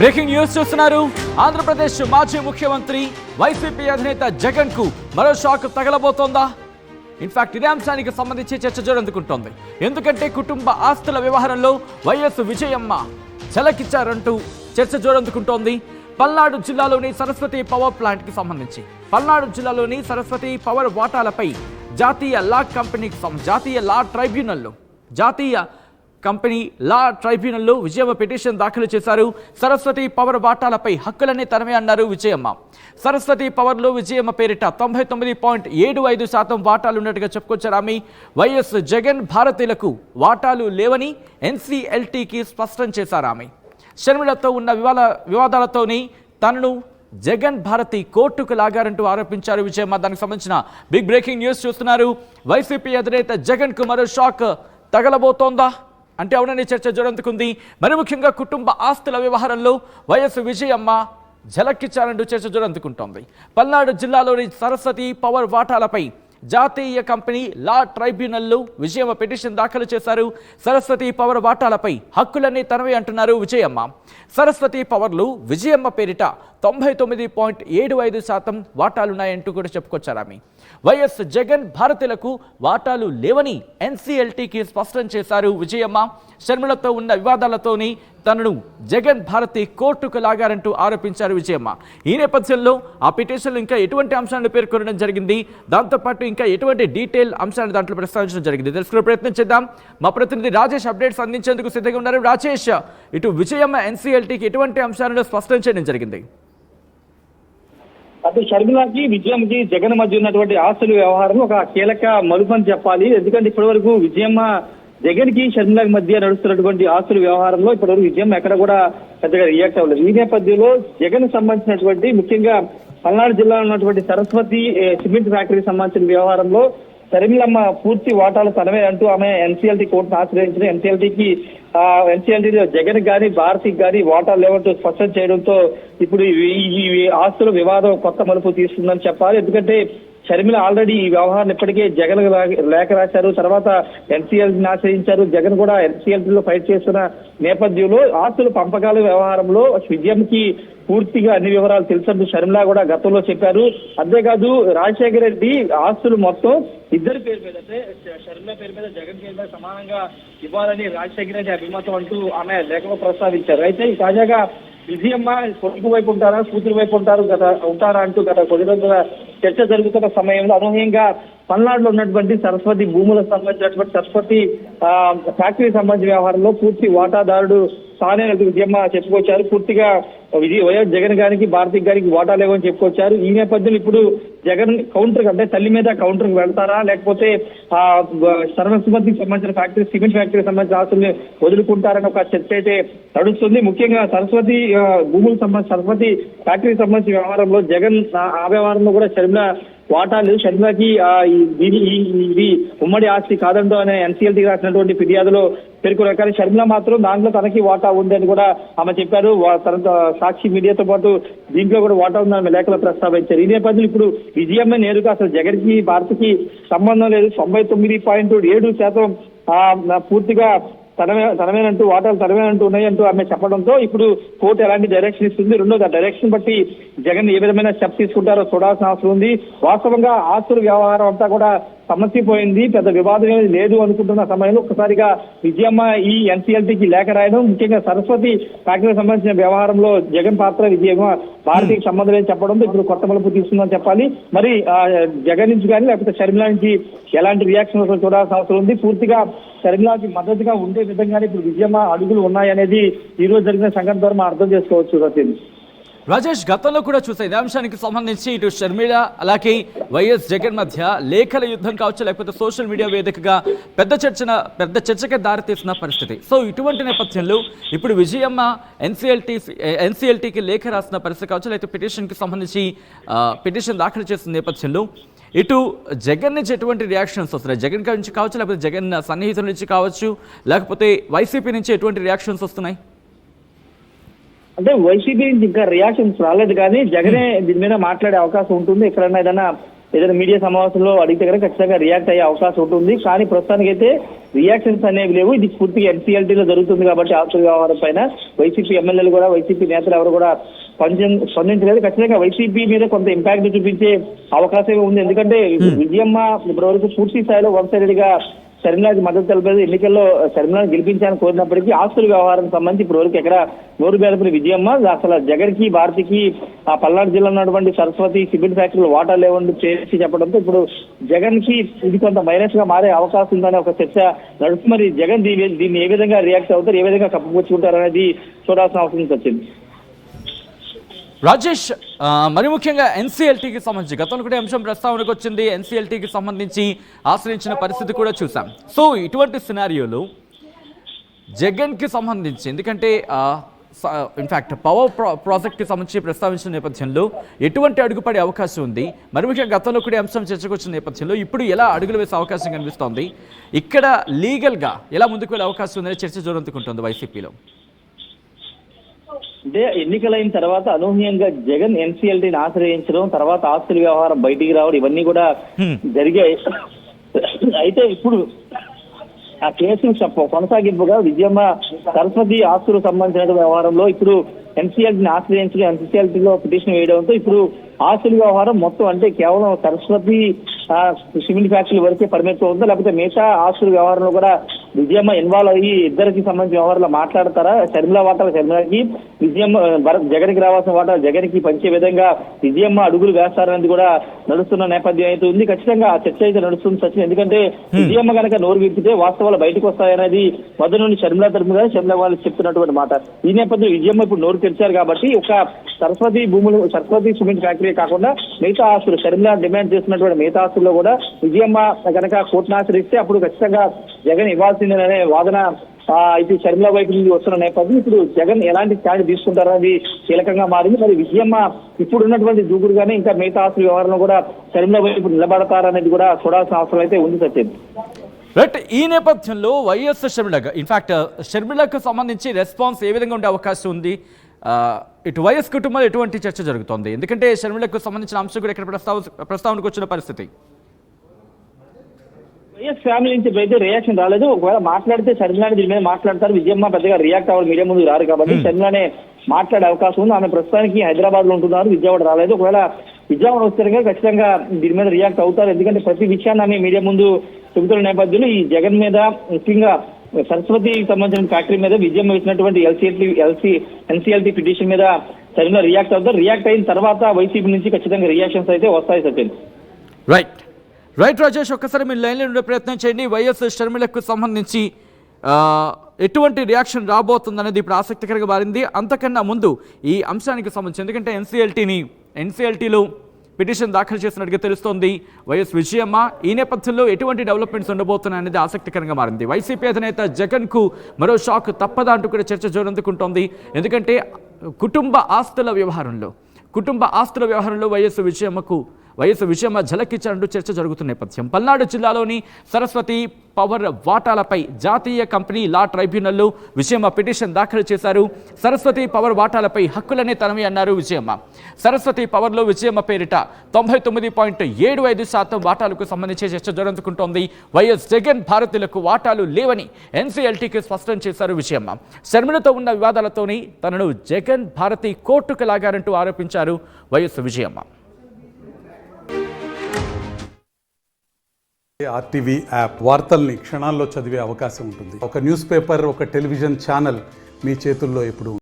Breaking news చూస్తున్నారు. ఆంధ్రప్రదేశ్ మాజీ ముఖ్యమంత్రి వైసీపీ అధినేత జగన్ కు మరో షాక్ తగలబోతోందా? ఇన్ఫాక్ట్ ఇదే అంశానికి సంబంధించి చర్చ జోరందుకుంటోంది. ఎందుకంటే కుటుంబ ఆస్తుల వ్యవహారంలో వైఎస్ విజయమ్మ చెలకిచ్చారంటూ చర్చ జోరందుకుంటోంది. పల్నాడు జిల్లాలోని సరస్వతి పవర్ ప్లాంట్ కి సంబంధించి పల్నాడు జిల్లాలోని సరస్వతి పవర్ వాటాలపై జాతీయ కంపెనీ లా ట్రైబ్యునల్లో విజయమ్మ పిటిషన్ దాఖలు చేశారు. సరస్వతి పవర్ వాటాలపై హక్కులన్నీ తనమే అన్నారు విజయమ్మ. సరస్వతి పవర్లో విజయమ్మ పేరిట 99.75% వాటాలు ఉన్నట్టుగా చెప్పుకొచ్చారు ఆమె. వైఎస్ జగన్ భారతీయులకు వాటాలు లేవని ఎన్సీఎల్టీకి స్పష్టం చేశారు ఆమె. షర్మిలతో ఉన్న వివాదాలతోని తనను జగన్ భారతి కోర్టుకు లాగారంటూ ఆరోపించారు విజయమ్మ. దానికి సంబంధించిన బిగ్ బ్రేకింగ్ న్యూస్ చూస్తున్నారు. వైసీపీ అధినేత జగన్ కు మరో షాక్ తగలబోతోందా అంటే అవునని చర్చ జోరందుకుంది. మరి ముఖ్యంగా కుటుంబ ఆస్తుల వ్యవహారంలో వైఎస్ విజయమ్మ ఝలక్కిచ్చారంటూ చర్చ జోరందుకుంటోంది. పల్నాడు జిల్లాలోని సరస్వతి పవర్ వాటాలపై జాతీయ కంపెనీ లా ట్రైబ్యునల్లో విజయమ్మ పిటిషన్ దాఖలు చేశారు. సరస్వతి పవర్ వాటాలపై హక్కులన్నీ తనవే అంటున్నారు విజయమ్మ. సరస్వతి పవర్లు విజయమ్మ పేరిట 99.75% వాటాలున్నాయంటూ కూడా చెప్పుకొచ్చారు ఆమె. వైఎస్ జగన్ భారతీయులకు వాటాలు లేవని ఎన్సీఎల్టీకి స్పష్టం చేశారు విజయమ్మ. షర్మిలతో ఉన్న వివాదాలతోని తనను జగన్ భారతి కోర్టుకు లాగారంటూ ఆరోపించారు విజయమ్మ. ఈ నేపథ్యంలో ఆ పిటిషన్లో ఇంకా ఎటువంటి అంశాలను పేర్కొనడం జరిగింది, దాంతోపాటు ఇంకా ఎటువంటి డీటెయిల్ అంశాలను దాంట్లో ప్రస్తావించడం జరిగింది తెలుసుకునే ప్రయత్నం చేద్దాం. మా ప్రతినిధి రాజేష్ అప్డేట్స్ అందించేందుకు సిద్ధంగా ఉన్నారు. రాజేష్, ఇటు విజయమ్మ ఎన్సీఎల్టీకి ఎటువంటి అంశాలను స్పష్టం చేయడం జరిగింది? అటు షర్మిలాకి విజయమ్మకి జగన్ మధ్య ఉన్నటువంటి ఆస్తుల వ్యవహారం ఒక కీలక మలుపు అని చెప్పాలి. ఎందుకంటే ఇప్పటి వరకు విజయమ్మ జగన్ కి షర్మిలాకి మధ్య నడుస్తున్నటువంటి ఆస్తుల వ్యవహారంలో ఇప్పటివరకు విజయమ్మ ఎక్కడ కూడా పెద్దగా రియాక్ట్ అవ్వలేదు. ఈ నేపథ్యంలో జగన్ సంబంధించినటువంటి ముఖ్యంగా పల్నాడు జిల్లాలో ఉన్నటువంటి సరస్వతి సిమెంట్ ఫ్యాక్టరీకి సంబంధించిన వ్యవహారంలో షర్మిలమ్మ పూర్తి వాటాలు తనవే అంటూ ఆమె ఎన్సీఎల్టీ కోర్టును ఆశ్రయించిన ఎన్సీఎల్టీలో జగన్ గాని భారతికి గాని వాటాలు లేవంటూ స్పష్టం చేయడంతో ఇప్పుడు ఈ ఆస్తుల వివాదం కొత్త మలుపు తీసుకుందని చెప్పాలి. ఎందుకంటే షర్మిల ఆల్రెడీ ఈ వ్యవహారాన్ని ఇప్పటికే జగన్ లేఖ రాశారు, తర్వాత ఎన్సీఎల్టీని ఆశ్రయించారు. జగన్ కూడా ఎన్సీఎల్టీలో ఫైట్ చేస్తున్న నేపథ్యంలో ఆస్తుల పంపకాల వ్యవహారంలో విజయంకి పూర్తిగా అన్ని వివరాలు తెలుసంటూ షర్మిల కూడా గతంలో చెప్పారు. అంతేకాదు రాజశేఖర రెడ్డి ఆస్తులు మొత్తం ఇద్దరి పేరు మీద అంటే షర్మిల పేరు మీద జగన్ పేరు మీద సమానంగా ఇవ్వాలని రాజశేఖర రెడ్డి అభిమతం అంటూ ఆమె లేఖలో ప్రస్తావించారు. అయితే ఈ తాజాగా విజయమ్మ కొడుకు వైపు ఉంటారా కూతురు వైపు ఉంటారా అంటూ గత కొద్ది రోజుల చర్చ జరుగుతున్న సమయంలో అనూహ్యంగా పల్నాడులో ఉన్నటువంటి సరస్వతి భూములకు సంబంధించినటువంటి సరస్వతి ఫ్యాక్టరీకి సంబంధించిన వ్యవహారంలో పూర్తి వాటాదారుడు తానే విజయమ్మ చెప్పుకొచ్చారు. పూర్తిగా వైఎస్ జగన్ గారికి భారతికి గారికి వాటా లేవని చెప్పుకొచ్చారు. ఈ నేపథ్యంలో ఇప్పుడు జగన్ కౌంటర్ అంటే తల్లి మీద కౌంటర్కి వెళ్తారా, లేకపోతే సరస్వతికి సంబంధించిన ఫ్యాక్టరీ సిమెంట్ ఫ్యాక్టరీకి సంబంధించిన ఆస్తుల్ని వదులుకుంటారని ఒక చర్చ అయితే నడుస్తుంది. ముఖ్యంగా సరస్వతి భూములకు సంబంధించి సరస్వతి ఫ్యాక్టరీకి సంబంధించిన వ్యవహారంలో జగన్ ఆ వ్యవహారంలో కూడా షర్మిల వాటాలు షర్మిలకి ఇది ఉమ్మడి ఆస్తి కాదంటూ అనే ఎన్సీఎల్టీ రాసినటువంటి ఫిర్యాదులో పేర్కొన్నారు. కానీ షర్మిల మాత్రం దాంట్లో తనకి వాటా ఉందని కూడా ఆమె చెప్పారు. తన సాక్షి మీడియాతో పాటు దీంట్లో కూడా వాటా ఉందని లేఖలో ప్రస్తావించారు. ఈ నేపథ్యంలో ఇప్పుడు విజయమ్మ నేరుగా అసలు జగన్ కి భారత్కి సంబంధం లేదు, 99.7% పూర్తిగా తనమేనంటూ వాటాలు తనమేనంటూ ఉన్నాయంటూ ఆమె చెప్పడంతో ఇప్పుడు కోర్టు ఎలాంటి డైరెక్షన్ ఇస్తుంది, రెండోది ఆ డైరెక్షన్ బట్టి జగన్ ఏ విధమైన స్టెప్ తీసుకుంటారో చూడాల్సిన అవసరం ఉంది. వాస్తవంగా ఆస్తుల వ్యవహారం అంతా కూడా సమస్యపోయింది, పెద్ద వివాదం ఏది లేదు అనుకుంటున్న సమయంలో ఒక్కసారిగా విజయమ్మ ఈ ఎన్సీఎల్టీకి లేఖ రాయడం, ముఖ్యంగా సరస్వతి ఫ్యాక్టరీకి సంబంధించిన వ్యవహారంలో జగన్ పాత్ర విజయమ్మ భారతీయ సంబంధం లేని చెప్పడంతో ఇప్పుడు కొత్త మలుపు తీసుకుందని చెప్పాలి. మరి జగన్ నుంచి కానీ లేకపోతే షర్మిల నుంచి ఎలాంటి రియాక్షన్ చూడాల్సిన అవసరం ఉంది. పూర్తిగా షర్మిలకి మద్దతుగా ఉండే విధంగానే ఇప్పుడు విజయమ్మ అడుగులు ఉన్నాయనేది ఈ రోజు జరిగిన సంఘటన ద్వారా మనం అర్థం చేసుకోవచ్చు. సత్యం రాజేష్, గతంలో కూడా చూసే ఇదే అంశానికి సంబంధించి ఇటు షర్మిల అలాగే వైఎస్ జగన్ మధ్య లేఖల యుద్ధం కావచ్చు, లేకపోతే సోషల్ మీడియా వేదికగా పెద్ద చర్చకే దారితీసిన పరిస్థితి. సో ఇటువంటి నేపథ్యంలో ఇప్పుడు విజయమ్మ ఎన్సీఎల్టీకి లేఖ రాసిన పరిస్థితి కావచ్చు, లేకపోతే పిటిషన్కి సంబంధించి పిటిషన్ దాఖలు చేసిన నేపథ్యంలో ఇటు జగన్ నుంచి ఎటువంటి రియాక్షన్స్ వస్తున్నాయి? జగన్ నుంచి కావచ్చు, లేకపోతే జగన్ సన్నిహితుల నుంచి కావచ్చు, లేకపోతే వైసీపీ నుంచి ఎటువంటి రియాక్షన్స్ వస్తున్నాయి? అంటే వైసీపీ ఇంకా రియాక్షన్స్ రాలేదు, కానీ జగనే దీని మీద మాట్లాడే అవకాశం ఉంటుంది. ఎక్కడన్నా ఏదైనా ఏదైనా మీడియా సమావేశంలో అడిగితే కనుక ఖచ్చితంగా రియాక్ట్ అయ్యే అవకాశం ఉంటుంది. కానీ ప్రస్తుతానికైతే రియాక్షన్స్ అనేవి లేవు. ఇది పూర్తిగా ఎన్సీఎల్టీలో జరుగుతుంది కాబట్టి ఆస్తుల వ్యవహారం పైన వైసీపీ ఎమ్మెల్యేలు కూడా, వైసీపీ నేతలు ఎవరు కూడా స్పందించలేదు. ఖచ్చితంగా వైసీపీ మీద కొంత ఇంపాక్ట్ చూపించే అవకాశం ఉంది. ఎందుకంటే విజయమ్మ ఇప్పటివరకు పూర్తి స్థాయిలో వన్ సైడెడ్ గా షర్మిలాకి మద్దతు తెలిపేది. ఎన్నికల్లో షర్మిలాని గెలిపించాలని కోరినప్పటికీ ఆస్తుల వ్యవహారానికి సంబంధించి ఇప్పటివరకు ఎక్కడ నోరు బేదపడి విజయమ్మ అసలు జగన్ కి, భారతికి ఆ పల్నాడు జిల్లా ఉన్నటువంటి సరస్వతి సిమెంట్ ఫ్యాక్టరీలో వాటా లేవని చేసి చెప్పడంతో ఇప్పుడు జగన్ కి ఇది కొంత మైనస్ గా మారే అవకాశం ఉందనే ఒక చర్చ నడుస్తుంది. మరి జగన్ దీన్ని ఏ విధంగా రియాక్ట్ అవుతారు, ఏ విధంగా కప్పుపుచ్చుకుంటారు అనేది చూడాల్సిన అవసరం వచ్చింది. రాజేష్, మరి ముఖ్యంగా ఎన్సీఎల్టీకి సంబంధించి గతంలో కూడా అంశం ప్రస్తావనకు వచ్చింది. ఎన్సీఎల్టీకి సంబంధించి ఆశ్రయించిన పరిస్థితి కూడా చూసాం. సో ఇటువంటి సినారియోలో జగన్కి సంబంధించి, ఎందుకంటే ఇన్ఫ్యాక్ట్ పవర్ ప్రాజెక్ట్కి సంబంధించి ప్రస్తావించిన నేపథ్యంలో ఎటువంటి అడుగుపడే అవకాశం ఉంది? మరి ముఖ్యంగా గతంలో కూడా అంశం చర్చకు వచ్చిన నేపథ్యంలో ఇప్పుడు ఎలా అడుగులు వేసే అవకాశం కనిపిస్తోంది? ఇక్కడ లీగల్గా ఎలా ముందుకు వెళ్ళే అవకాశం ఉందని చర్చ జోరందుకుంటుంది వైసీపీలో. అంటే ఎన్నికలైన తర్వాత అనూహ్యంగా జగన్ ఎన్సీఎల్టీని ఆశ్రయించడం, తర్వాత ఆస్తుల వ్యవహారం బయటికి రావడం ఇవన్నీ కూడా జరిగాయి. అయితే ఇప్పుడు ఆ కేసును కొనసాగింపుగా విజయమ్మ సరస్వతి ఆస్తులకు సంబంధించిన వ్యవహారంలో ఇప్పుడు ఎన్సీఎల్టీని ఆశ్రయించడం, ఎన్సీఎల్టీలో పిటిషన్ వేయడంతో ఇప్పుడు ఆస్తుల వ్యవహారం మొత్తం అంటే కేవలం సరస్వతి సిమెంట్ ఫ్యాక్టరీ వరకే పరిమితం ఉందా, లేకపోతే మిగతా ఆస్తుల వ్యవహారంలో కూడా విజయమ్మ ఇన్వాల్వ్ అయ్యి ఇద్దరికి సంబంధించిన వ్యవహారంలో మాట్లాడతారా? షర్మిల వాటాలు షర్మిలకి, విజయమ్మ జగన్కి రావాల్సిన వాటాలు జగన్కి పంచే విధంగా విజయమ్మ అడుగులు వేస్తారనేది కూడా నడుస్తున్న నేపథ్యం అయితే ఉంది. ఖచ్చితంగా ఆ చర్చ అయితే నడుస్తుంది సచిన్. ఎందుకంటే విజయమ్మ కనుక నోరు విప్పితే వాస్తవాలు బయటకు వస్తాయనేది మొదటి నుండి షర్మిల తరపున షర్మిల వాళ్ళు చెప్తున్నటువంటి మాట. ఈ నేపథ్యంలో విజయమ్మ ఇప్పుడు నోరు తెరిచారు కాబట్టి ఒక సరస్వతి సిమెంట్ ఫ్యాక్టరీ కాకుండా మిగతా ఆస్తులు షర్మిల డిమాండ్ చేస్తున్నటువంటి మిగతా ఆస్తుల్లో కూడా విజయమ్మ కనుక కోర్టును ఆశ్రయిస్తే అప్పుడు ఖచ్చితంగా జగన్ ఇవ్వాల్సిందనే వాదన అయితే షర్మిల వైపు నుంచి వస్తున్న నేపథ్యం ఇప్పుడు జగన్ ఎలాంటి స్టాండ్ తీసుకుంటారనేది కీలకంగా మారింది. మరి విజయమ్మ ఇప్పుడు ఉన్నటువంటి దూకుడుగానే ఇంకా మిగతా ఆస్తుల వ్యవహారంలో కూడా షర్మిల వైపు నిలబడతారనేది కూడా చూడాల్సిన అవసరం అయితే ఉంది సత్యం. రైట్, ఈ నేపథ్యంలో వైఎస్ షర్మిల, ఇన్ఫాక్ట్ షర్మిలకు సంబంధించి రెస్పాన్స్ ఏ విధంగా ఉండే అవకాశం ఉంది? ఇటు వైఎస్ కుటుంబంలో ఎటువంటి చర్చ జరుగుతోంది? ఎందుకంటే షర్మిలకు సంబంధించిన అంశం కూడా ఇక్కడ ప్రస్తావనకు వచ్చిన పరిస్థితి. వైఎస్ ఫ్యామిలీ నుంచి అయితే రియాక్షన్ రాలేదు. ఒకవేళ మాట్లాడితే షర్మిలాని దీని మీద మాట్లాడతారు. విజయమ్మ పెద్దగా రియాక్ట్ అవ్వాలి, మీడియా ముందు రారు కాబట్టి షర్మిలానే మాట్లాడే అవకాశం ఉంది. ఆమె ప్రస్తుతానికి హైదరాబాద్ లో ఉంటున్నారు, విజయవాడ రాలేదు. ఒకవేళ విజయవాడ వస్తే ఖచ్చితంగా దీని మీద రియాక్ట్ అవుతారు. ఎందుకంటే ప్రతి విషయాన్ని ఆమె మీడియా ముందు చెబుతున్న నేపథ్యంలో ఈ జగన్ మీద, ముఖ్యంగా సరస్వతికి సంబంధించిన ఫ్యాక్టరీ మీద విజయమ్మ ఇచ్చినటువంటి ఎన్సీఎల్టీ పిటిషన్ మీద షర్మిల రియాక్ట్ అవుతారు. రియాక్ట్ అయిన తర్వాత వైసీపీ నుంచి ఖచ్చితంగా రియాక్షన్స్ అయితే వస్తాయి సత్యం. రైట్ రాజేష్, ఒక్కసారి మీరు లైన్లో ఉండే ప్రయత్నం చేయండి. వైఎస్ షర్మిలకు సంబంధించి ఎటువంటి రియాక్షన్ రాబోతుంది అనేది ఇప్పుడు ఆసక్తికరంగా మారింది. అంతకన్నా ముందు ఈ అంశానికి సంబంధించి, ఎందుకంటే ఎన్సీఎల్టీలో పిటిషన్ దాఖలు చేసినట్టుగా తెలుస్తోంది వైఎస్ విజయమ్మ. ఈ నేపథ్యంలో ఎటువంటి డెవలప్మెంట్స్ ఉండబోతున్నాయి అనేది ఆసక్తికరంగా మారింది. వైసీపీ అధినేత జగన్కు మరో షాక్ తప్పదా అంటూ కూడా చర్చ జోరందుకుంటోంది. ఎందుకంటే కుటుంబ ఆస్తుల వ్యవహారంలో వైఎస్ విజయమ్మ ఝలకిచ్చారంటూ చర్చ జరుగుతున్న నేపథ్యం. పల్నాడు జిల్లాలోని సరస్వతి పవర్ వాటాలపై జాతీయ కంపెనీ లా ట్రైబ్యునల్లో విజయమ్మ పిటిషన్ దాఖలు చేశారు. సరస్వతి పవర్ వాటాలపై హక్కులనే తనవి అన్నారు విజయమ్మ. సరస్వతి పవర్లో విజయమ్మ పేరిట 99.75% వాటాలకు సంబంధించి చర్చ జరుగుతుంటోంది. వైఎస్ జగన్ భారతీయులకు వాటాలు లేవని ఎన్సీఎల్టీకి స్పష్టం చేశారు విజయమ్మ. షర్మిలతో ఉన్న వివాదాలతోని తనను జగన్ భారతి కోర్టుకు లాగారంటూ ఆరోపించారు వైఎస్ విజయమ్మ. ఆర్టీవీ యాప్ వార్తల్ని క్షణాల్లో చదివే అవకాశం ఉంటుంది. ఒక న్యూస్ పేపర్, ఒక టెలివిజన్ ఛానల్ మీ చేతుల్లో ఎప్పుడు